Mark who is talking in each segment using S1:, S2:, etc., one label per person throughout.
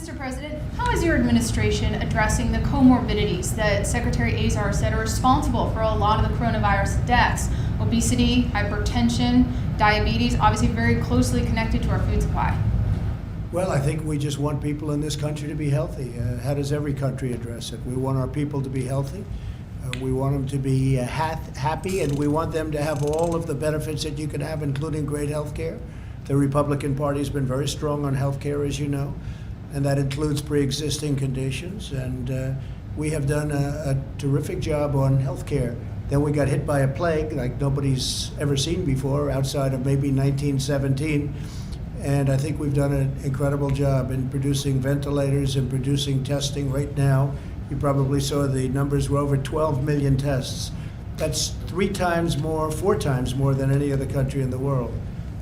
S1: Mr. President, how is your administration addressing the comorbidities that Secretary Azar said are responsible for a lot of the coronavirus deaths? Obesity, hypertension, diabetes, obviously very closely connected to our food supply.
S2: Well, I think we just want people in this country to be healthy. How does every country address it? We want our people to be healthy. We want them to be happy, and we want them to have all of the benefits that you can have, including great health care. The Republican Party has been very strong on health care, as you know, and that includes pre-existing conditions. And we have done a terrific job on health care. Then we got hit by a plague like nobody's ever seen before, outside of maybe 1917. And I think we've done an incredible job in producing ventilators and producing testing right now. You probably saw the numbers were over 12 million tests. That's 4 times more than any other country in the world.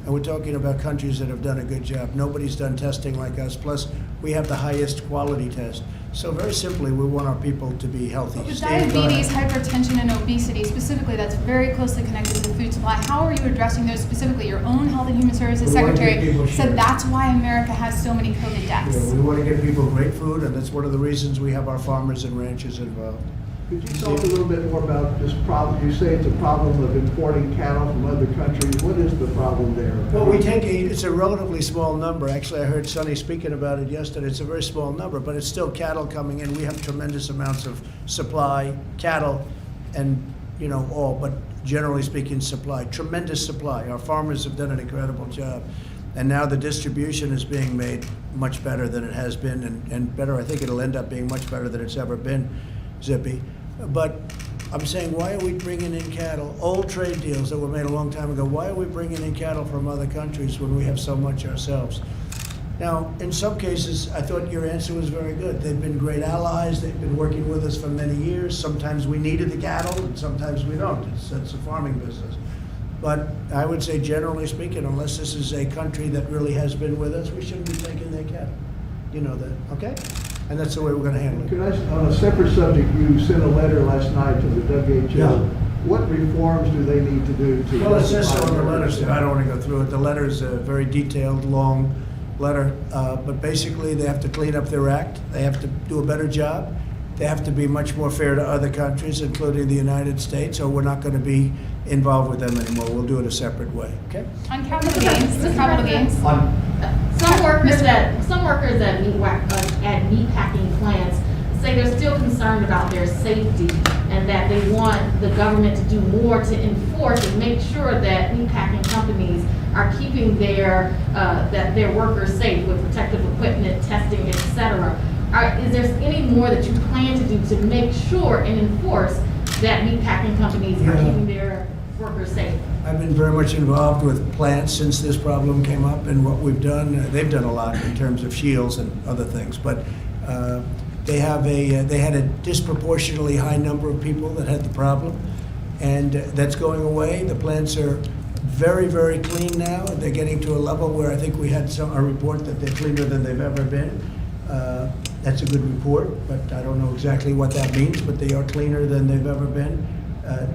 S2: And we're talking about countries that have done a good job. Nobody's done testing like us. Plus, we have the highest quality test. So very simply, we want our people to be healthy.
S1: With diabetes, hypertension, and obesity, specifically, that's very closely connected to the food supply. How are you addressing those specifically? Your own Health and Human Services Secretary said that's why America has so many COVID deaths.
S2: Yeah, we want to give people great food, and that's one of the reasons we have our farmers and ranchers involved.
S3: Could you talk a little bit more about this problem? You say it's a problem of importing cattle from other countries. What is the problem there?
S2: Well, it's a relatively small number. Actually, I heard Sonny speaking about it yesterday. It's a very small number, but it's still cattle coming in. We have tremendous amounts of supply, cattle, and all, but generally speaking, supply. Tremendous supply. Our farmers have done an incredible job. And now the distribution is being made much better than it has been, and better. I think it'll end up being much better than it's ever been, Zippy. But I'm saying, why are we bringing in cattle? Old trade deals that were made a long time ago, why are we bringing in cattle from other countries when we have so much ourselves? Now, in some cases, I thought your answer was very good. They've been great allies. They've been working with us for many years. Sometimes we needed the cattle, and sometimes we don't. It's a farming business. But I would say, generally speaking, unless this is a country that really has been with us, we shouldn't be taking their cattle. You know that, okay? And that's the way we're going to handle it.
S3: Could I, on a separate subject, you sent a letter last night to the WHO.
S2: Yeah.
S3: What reforms do they need to do to...
S2: Well, it says so in the letter, so I don't want to go through it. The letter is a very detailed, long letter, but basically they have to clean up their act. They have to do a better job. They have to be much more fair to other countries, including the United States, or we're not going to be involved with them anymore. We'll do it a separate way, okay?
S1: On capital gains,
S4: Some workers at meatpacking plants say they're still concerned about their safety and that they want the government to do more to enforce and make sure that meatpacking companies are keeping their workers safe with protective equipment, testing, etc. Is there any more that you plan to do to make sure and enforce that meatpacking companies are keeping their workers safe?
S2: I've been very much involved with plants since this problem came up, and what we've done, they've done a lot in terms of shields and other things, but they had a disproportionately high number of people that had the problem, and that's going away. The plants are very, very clean now. They're getting to a level where I think we had a report that they're cleaner than they've ever been. That's a good report, but I don't know exactly what that means, but they are cleaner than they've ever been.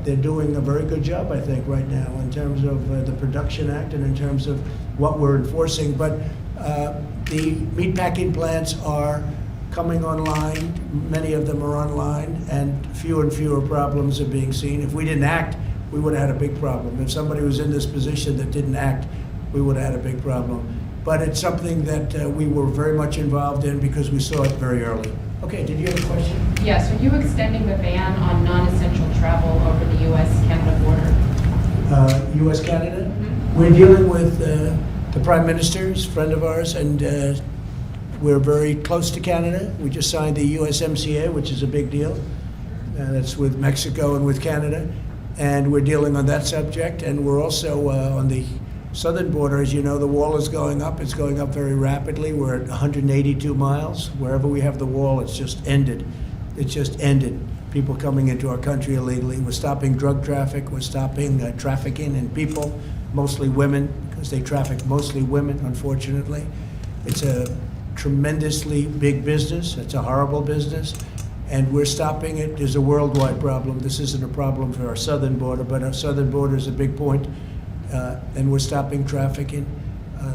S2: They're doing a very good job, I think, right now in terms of the Production Act and in terms of what we're enforcing. But the meatpacking plants are coming online. Many of them are online, and fewer problems are being seen. If we didn't act, we would have had a big problem. If somebody was in this position that didn't act, we would have had a big problem. But it's something that we were very much involved in because we saw it very early. Okay, did you have a question?
S5: Yes, are you extending the ban on non-essential travel over the U.S.-Canada border?
S2: U.S.-Canada? Mm-hmm. We're dealing with the Prime Minister's friend of ours, and we're very close to Canada. We just signed the USMCA, which is a big deal. That's with Mexico and with Canada. And we're dealing on that subject, and we're also on the southern border. As you know, the wall is going up. It's going up very rapidly. We're at 182 miles. Wherever we have the wall, it's just ended. It's just ended. People coming into our country illegally. We're stopping drug traffic. We're stopping trafficking in people, mostly women, because they traffic mostly women, unfortunately. It's a tremendously big business. It's a horrible business. And we're stopping it. There's a worldwide problem. This isn't a problem for our southern border, but our southern border is a big point. And we're stopping trafficking.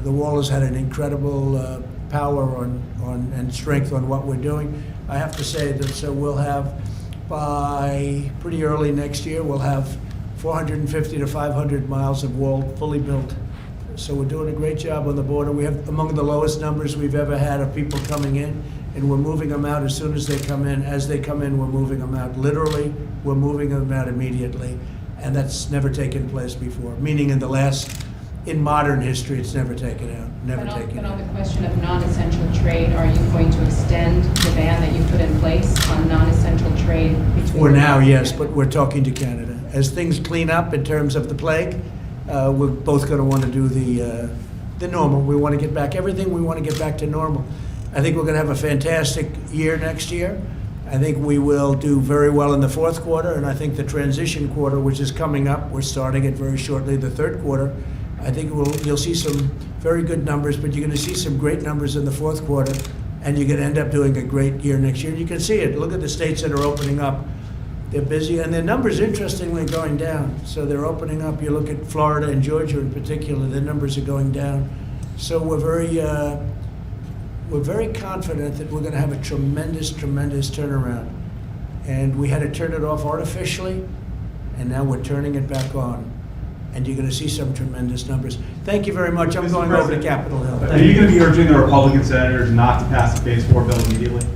S2: The wall has had an incredible power and strength on what we're doing. I have to say that, so we'll have, by pretty early next year, we'll have 450 to 500 miles of wall fully built. So we're doing a great job on the border. We have among the lowest numbers we've ever had of people coming in, and we're moving them out as soon as they come in. As they come in, we're moving them out. Literally, we're moving them out immediately, and that's never taken place before, meaning in modern history, it's never taken out, never taken
S5: But
S2: out.
S5: on the question of non-essential trade, are you going to extend the ban that you put in place on non-essential trade between?
S2: For now, yes, but we're talking to Canada. As things clean up in terms of the plague, we're both going to want to do the normal. We want to get back everything. We want to get back to normal. I think we're going to have a fantastic year next year. I think we will do very well in the fourth quarter, and I think the transition quarter, which is coming up, we're starting it very shortly, the third quarter. I think you'll see some very good numbers, but you're going to see some great numbers in the fourth quarter, and you're going to end up doing a great year next year. And you can see it. Look at the states that are opening up. They're busy, and their numbers, interestingly, are going down. So they're opening up. You look at Florida and Georgia in particular, their numbers are going down. So we're very confident that we're going to have a tremendous, tremendous turnaround. And we had to turn it off artificially, and now we're turning it back on. And you're going to see some tremendous numbers. Thank you very much. I'm
S6: Mr.
S2: going over to
S6: President,
S2: Capitol Hill.
S6: Are you going to be urging the Republican senators not to pass the Phase 4 bill immediately?